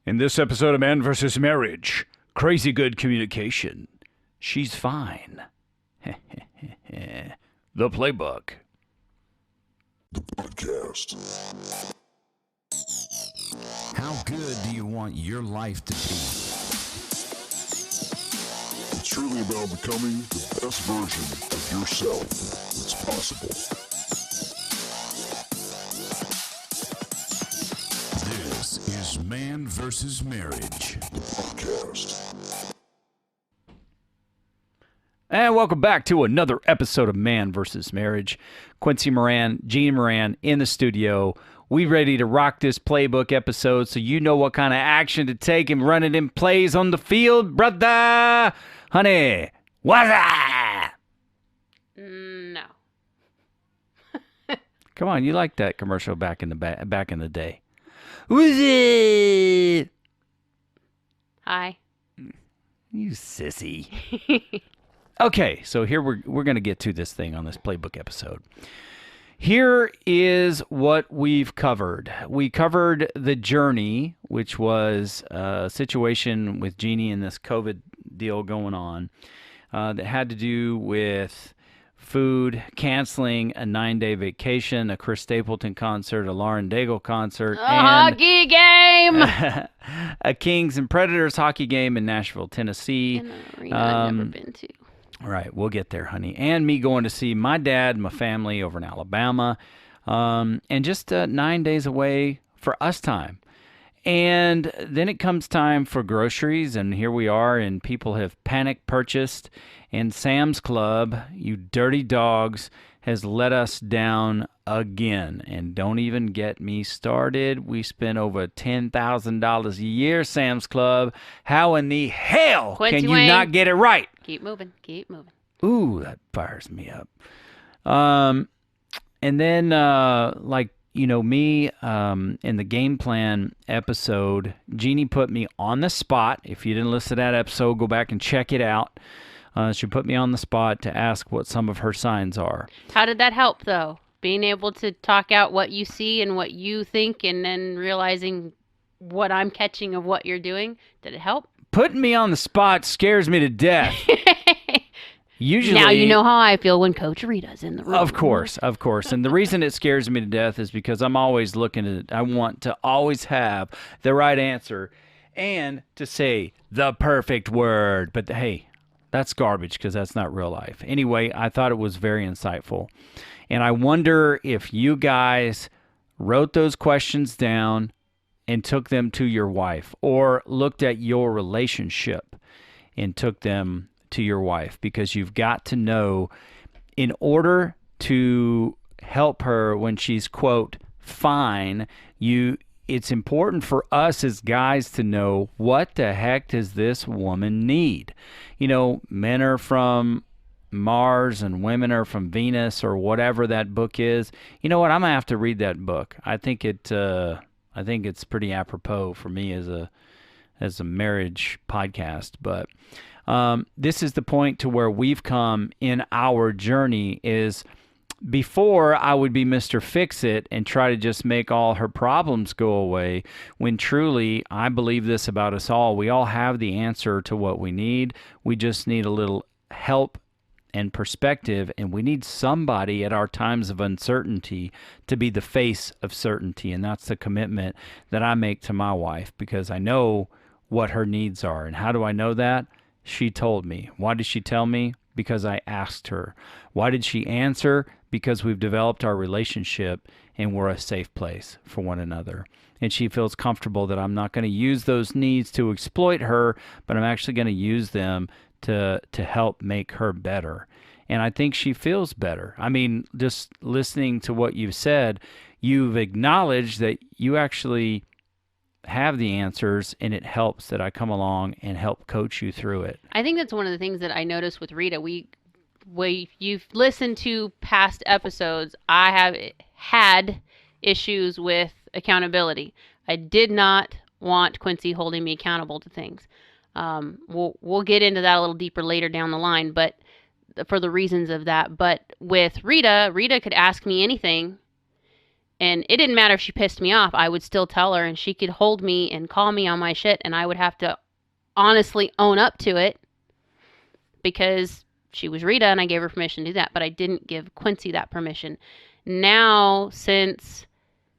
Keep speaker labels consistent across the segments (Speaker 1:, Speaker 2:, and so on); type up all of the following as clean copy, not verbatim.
Speaker 1: In this episode of Man vs. Marriage, crazy good communication. She's fine. The Playbook.
Speaker 2: The podcast.
Speaker 3: How good do you want your life to be?
Speaker 2: It's truly about becoming the best version of yourself that's possible.
Speaker 3: This is Man vs. Marriage.
Speaker 2: The podcast.
Speaker 1: And welcome back to another episode of Man vs. Marriage. Quincy Moran, Jeannie Moran in the studio. We ready to rock this Playbook episode so you know what kind of action to take and running in plays on the field, brother. Honey, what's that?
Speaker 4: No.
Speaker 1: Come on, you liked that commercial back in the day. Who's it?
Speaker 4: Hi.
Speaker 1: You sissy. Okay, so here we're going to get to this thing on this Playbook episode. Here is what we've covered. We covered the journey, which was a situation with Jeannie and this COVID deal going on that had to do with food, canceling a 9-day vacation, a Chris Stapleton concert, a Lauren Daigle concert, and
Speaker 4: hockey game!
Speaker 1: a Kings and Predators hockey game in Nashville, Tennessee.
Speaker 4: In an arena I've never been to.
Speaker 1: All right, we'll get there, honey. And me going to see my dad and my family over in Alabama. And just 9 days away for us time. And then it comes time for groceries, and here we are, and people have panic purchased. And Sam's Club, you dirty dogs, has let us down again. And don't even get me started. We spend over $10,000 a year, Sam's Club. How in the hell
Speaker 4: Quincy
Speaker 1: can you
Speaker 4: Wayne.
Speaker 1: not get it right?
Speaker 4: Keep moving. Keep moving.
Speaker 1: Ooh, that fires me up. And then, me, in the game plan episode, Jeannie put me on the spot. If you didn't listen to that episode, go back and check it out. She put me on the spot to ask what some of her signs are.
Speaker 4: How did that help, though? Being able to talk out what you see and what you think and then realizing what I'm catching of what you're doing. Did it help?
Speaker 1: Putting me on the spot scares me to death. Usually,
Speaker 4: now you know how I feel when Coach Rita's in the room.
Speaker 1: Of course. And the reason it scares me to death is because I'm always I want to always have the right answer and to say the perfect word. But hey, that's garbage because that's not real life. Anyway, I thought it was very insightful. And I wonder if you guys wrote those questions down and took them to your wife, or looked at your relationship and took them to your wife, because you've got to know, in order to help her when she's, quote, fine, it's important for us as guys to know, what the heck does this woman need? You know, men are from Mars and women are from Venus, or whatever that book is. You know what? I'm gonna have to read that book. I think it's pretty apropos for me as a marriage podcast. But this is the point to where we've come in our journey. Is before I would be Mr. Fix-It and try to just make all her problems go away, when truly I believe this about us all. We all have the answer to what we need. We just need a little help and perspective, and we need somebody at our times of uncertainty to be the face of certainty. And that's the commitment that I make to my wife, because I know what her needs are. And how do I know that? She told me. Why did she tell me? Because I asked her. Why did she answer? Because we've developed our relationship and we're a safe place for one another. And she feels comfortable that I'm not going to use those needs to exploit her, but I'm actually going to use them to help make her better. And I think she feels better. I mean, just listening to what you've said, you've acknowledged that you actually have the answers, and it helps that I come along and help coach you through it.
Speaker 4: I think that's one of the things that I noticed with Rita. You've listened to past episodes. I have had issues with accountability. I did not want Quincy holding me accountable to things. We'll get into that a little deeper later down the line, but for the reasons of that. But with Rita could ask me anything, And it didn't matter if she pissed me off. I would still tell her, and she could hold me and call me on my shit, and I would have to honestly own up to it because she was Rita and I gave her permission to do that, but I didn't give Quincy that permission. Now, since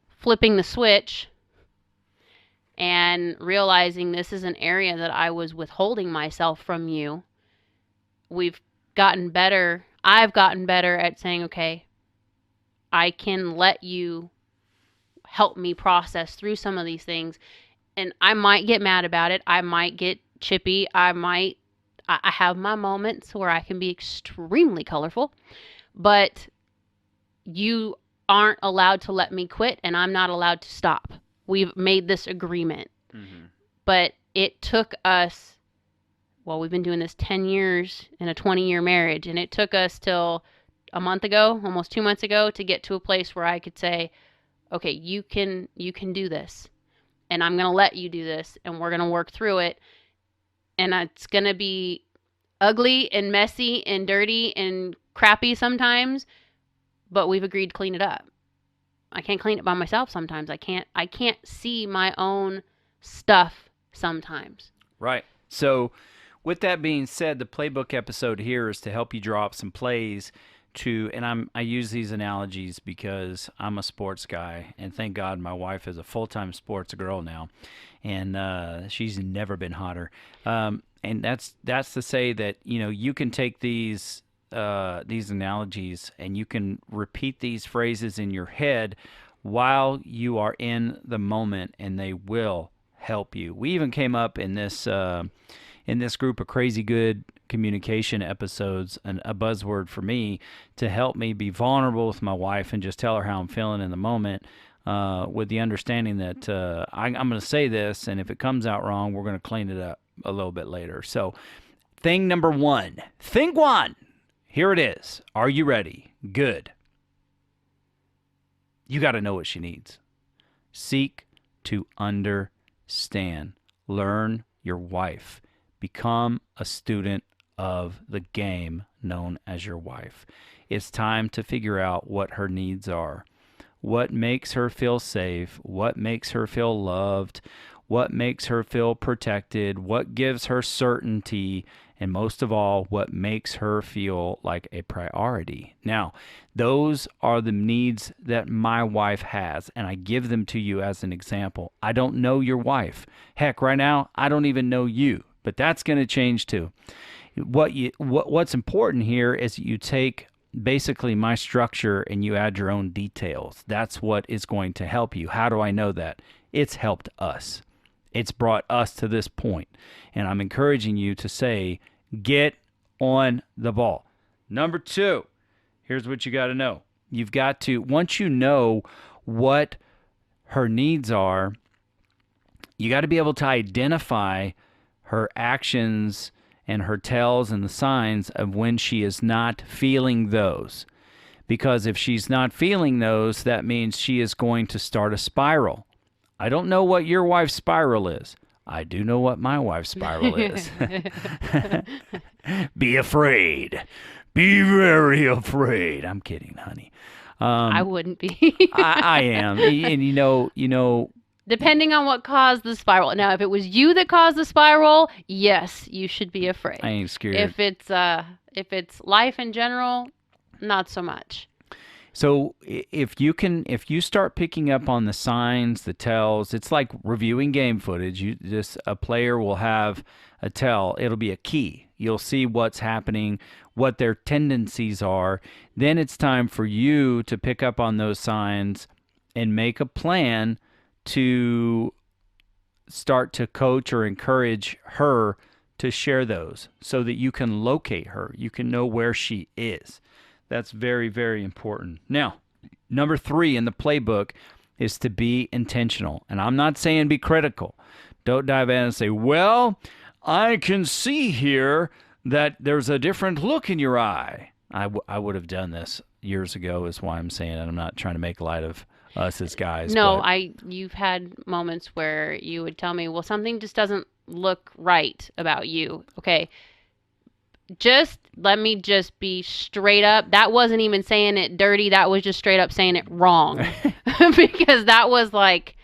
Speaker 4: flipping the switch and realizing this is an area that I was withholding myself from you, we've gotten better. I've gotten better at saying, okay, I can let you help me process through some of these things. And I might get mad about it. I might get chippy. I have my moments where I can be extremely colorful, but you aren't allowed to let me quit, and I'm not allowed to stop. We've made this agreement. Mm-hmm. But it took us, well, we've been doing this 10 years in a 20-year marriage, and it took us till a month ago, almost 2 months ago, to get to a place where I could say, okay, you can do this, and I'm going to let you do this, and we're going to work through it. And it's going to be ugly and messy and dirty and crappy sometimes, but we've agreed to clean it up. I can't clean it by myself sometimes. I can't see my own stuff sometimes.
Speaker 1: Right. So with that being said, the playbook episode here is to help you draw up some plays to, and I use these analogies because I'm a sports guy, and thank God my wife is a full-time sports girl now, and she's never been hotter. And that's to say that, you know, you can take these analogies and you can repeat these phrases in your head while you are in the moment, and they will help you. We even came up in this group of crazy good communication episodes, and a buzzword for me to help me be vulnerable with my wife and just tell her how I'm feeling in the moment, with the understanding that I'm going to say this, and if it comes out wrong, we're going to clean it up a little bit later. So thing number one, here it is. Are you ready? Good. You got to know what she needs. Seek to understand. Learn your wife. Become a student of the game known as your wife. It's time to figure out what her needs are. What makes her feel safe? What makes her feel loved? What makes her feel protected? What gives her certainty? And most of all, what makes her feel like a priority? Now, those are the needs that my wife has, and I give them to you as an example. I don't know your wife. Heck, right now, I don't even know you, but that's going to change too. What's important here is that you take basically my structure and you add your own details. That's what is going to help you. How do I know that? It's helped us. It's brought us to this point. And I'm encouraging you to say, get on the ball. Number two, here's what you got to know. You've got to, once you know what her needs are, you got to be able to identify her actions and her tells and the signs of when she is not feeling those. Because if she's not feeling those, that means she is going to start a spiral. I don't know what your wife's spiral is. I do know what my wife's spiral is. Be afraid. Be very afraid. I'm kidding, honey.
Speaker 4: I wouldn't be.
Speaker 1: I am. And you know.
Speaker 4: Depending on what caused the spiral. Now, if it was you that caused the spiral, yes, you should be afraid.
Speaker 1: I ain't scared.
Speaker 4: If it's life in general, not so much.
Speaker 1: So if you start picking up on the signs, the tells, it's like reviewing game footage. A player will have a tell. It'll be a key. You'll see what's happening, what their tendencies are. Then it's time for you to pick up on those signs and make a plan to start to coach or encourage her to share those so that you can locate her. You can know where she is. That's very, very important. Now, number 3 in the playbook is to be intentional. And I'm not saying be critical. Don't dive in and say, well, I can see here that there's a different look in your eye. I would have done this years ago is why I'm saying it. I'm not trying to make light of us as guys.
Speaker 4: No, you've had moments where you would tell me, well, something just doesn't look right about you. Okay. Just let me just be straight up. That wasn't even saying it dirty. That was just straight up saying it wrong. because that was like,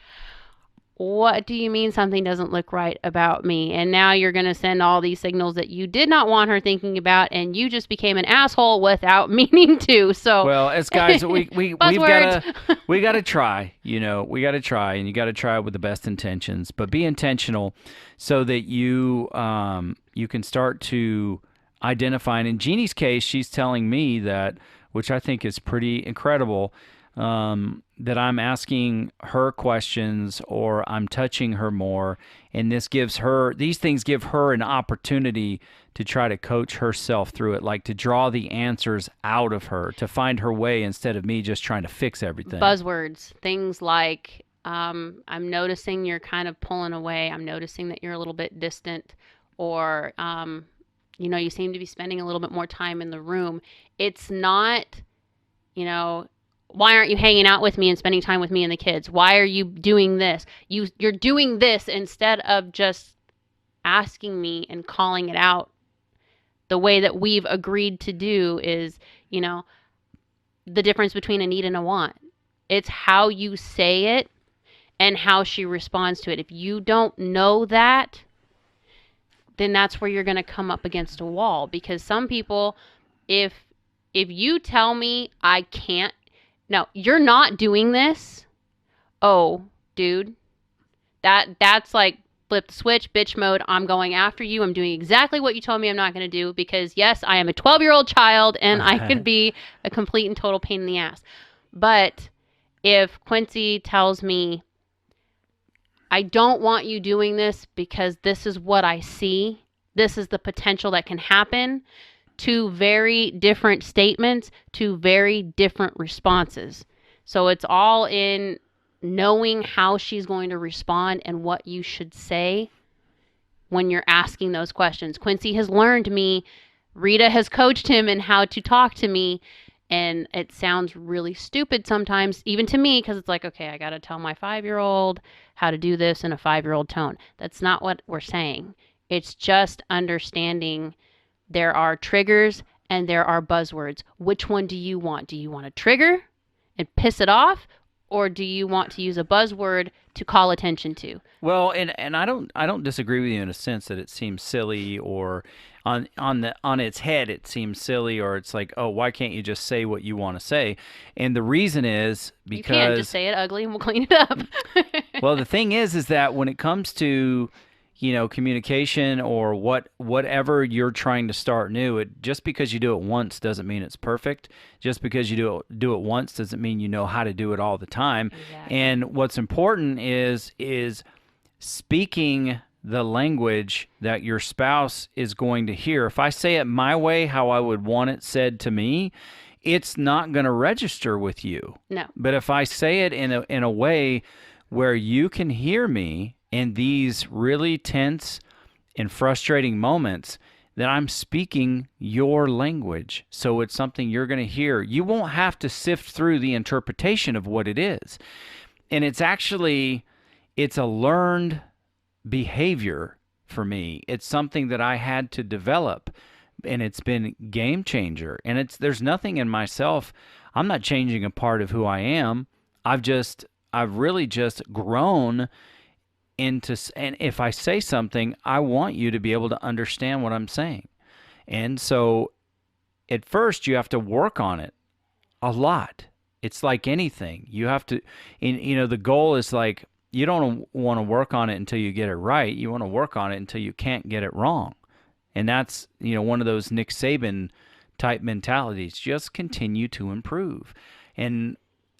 Speaker 4: what do you mean something doesn't look right about me? And now you're going to send all these signals that you did not want her thinking about, and you just became an asshole without meaning to. So,
Speaker 1: well, as guys, we've
Speaker 4: Buzzwords.
Speaker 1: gotta try. We gotta try, and you gotta try with the best intentions, but be intentional so that you can start to identify. And in Jeannie's case, she's telling me that, which I think is pretty incredible. That I'm asking her questions or I'm touching her more, and these things give her an opportunity to try to coach herself through it, like to draw the answers out of her, to find her way instead of me just trying to fix everything.
Speaker 4: Buzzwords, things like, I'm noticing you're kind of pulling away. I'm noticing that you're a little bit distant, or, you seem to be spending a little bit more time in the room. It's not, why aren't you hanging out with me and spending time with me and the kids? Why are you doing this? You're doing this instead of just asking me and calling it out. The way that we've agreed to do is, the difference between a need and a want. It's how you say it and how she responds to it. If you don't know that, then that's where you're going to come up against a wall. Because some people, if you tell me I can't, no, you're not doing this. Oh, dude, that's like flip the switch, bitch mode. I'm going after you. I'm doing exactly what you told me I'm not going to do, because yes, I am a 12-year-old child and I could be a complete and total pain in the ass. But if Quincy tells me, I don't want you doing this because this is what I see, this is the potential that can happen, two very different statements, two very different responses. So it's all in knowing how she's going to respond and what you should say when you're asking those questions. Quincy has learned me. Rita has coached him in how to talk to me. And it sounds really stupid sometimes, even to me, because it's like, okay, I got to tell my 5-year-old how to do this in a 5-year-old tone. That's not what we're saying. It's just understanding there are triggers and there are buzzwords. Which one do you want? Do you want to trigger and piss it off, or do you want to use a buzzword to call attention to?
Speaker 1: Well, and I don't disagree with you in a sense that it seems silly, or on its head it seems silly, or it's like, oh, why can't you just say what you want to say? And the reason is because
Speaker 4: you can't just say it ugly and we'll clean it up.
Speaker 1: Well, the thing is that when it comes to communication or whatever you're trying to start new, just because you do it once doesn't mean it's perfect. Just because you do it once doesn't mean you know how to do it all the time.
Speaker 4: Exactly.
Speaker 1: And what's important is speaking the language that your spouse is going to hear. If I say it my way, how I would want it said to me, it's not going to register with you.
Speaker 4: No.
Speaker 1: But if I say it in a way where you can hear me in these really tense and frustrating moments, then I'm speaking your language. So it's something you're going to hear. You won't have to sift through the interpretation of what it is. And it's a learned behavior for me. It's something that I had to develop, and it's been game changer. And there's nothing in myself. I'm not changing a part of who I am. I've really just grown into, and if I say something, I want you to be able to understand what I'm saying. And so at first you have to work on it a lot. It's like anything. You have to, the goal is like, you don't want to work on it until you get it right. You want to work on it until you can't get it wrong. And that's, one of those Nick Saban type mentalities. Just continue to improve. And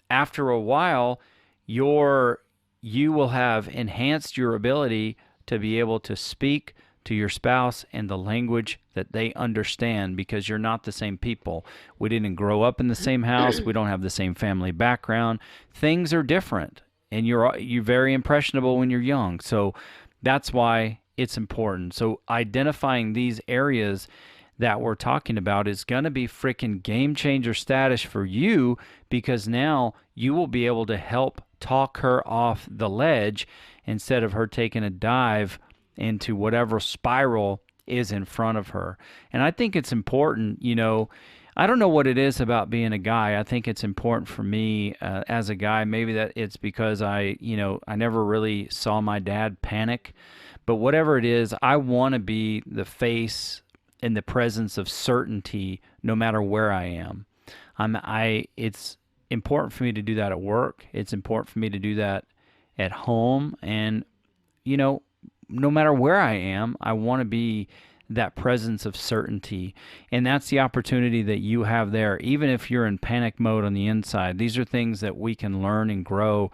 Speaker 1: after a while, you will have enhanced your ability to be able to speak to your spouse in the language that they understand, because you're not the same people. We didn't grow up in the same house. We don't have the same family background. Things are different, and you're very impressionable when you're young. So that's why it's important. So identifying these areas that we're talking about is going to be freaking game changer status for you, because now you will be able to help talk her off the ledge instead of her taking a dive into whatever spiral is in front of her. And I think it's important, I don't know what it is about being a guy. I think it's important for me as a guy. Maybe that it's because I never really saw my dad panic. But whatever it is, I want to be the face in the presence of certainty no matter where I am. It's important for me to do that at work. It's important for me to do that at home. And, no matter where I am, I want to be that presence of certainty. And that's the opportunity that you have there. Even if you're in panic mode on the inside, these are things that we can learn and grow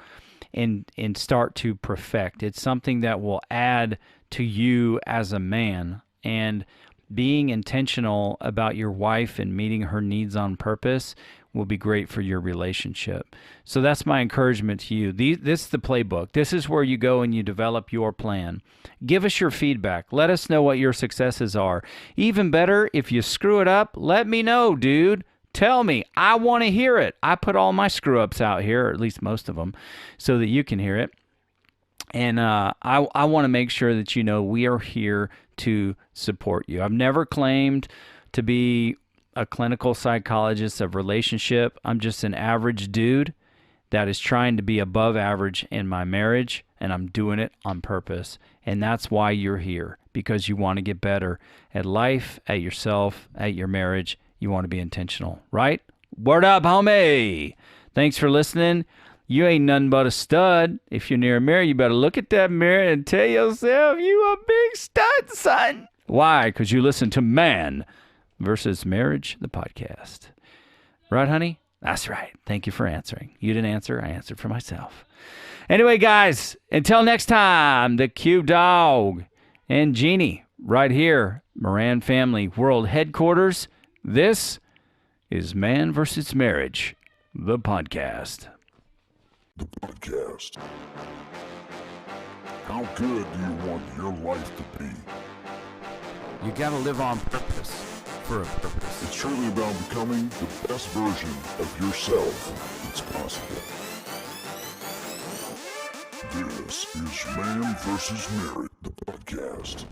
Speaker 1: and start to perfect. It's something that will add to you as a man. And being intentional about your wife and meeting her needs on purpose will be great for your relationship. So that's my encouragement to you. This is the playbook. This is where you go and you develop your plan. Give us your feedback. Let us know what your successes are. Even better, if you screw it up, let me know, dude. Tell me. I want to hear it. I put all my screw-ups out here, or at least most of them, so that you can hear it. And I want to make sure that we are here to support you. I've never claimed to be a clinical psychologist of relationship. I'm just an average dude that is trying to be above average in my marriage, and I'm doing it on purpose. And that's why you're here, because you want to get better at life, at yourself, at your marriage. You want to be intentional, right? Word up, homie. Thanks for listening. You ain't nothing but a stud. If you're near a mirror, you better look at that mirror and tell yourself you a big stud, son. Why? Because you listen to Man versus Marriage, the podcast. Right, honey? That's right. Thank you for answering. You didn't answer. I answered for myself. Anyway, guys, until next time, the Cube Dog and Jeannie right here, Moran Family World Headquarters. This is Man versus Marriage, the podcast.
Speaker 2: The podcast. How good do you want your life to be?
Speaker 3: You gotta live on purpose, for a purpose.
Speaker 2: It's truly about becoming the best version of yourself that's possible. This is Man vs. Marriage, the podcast.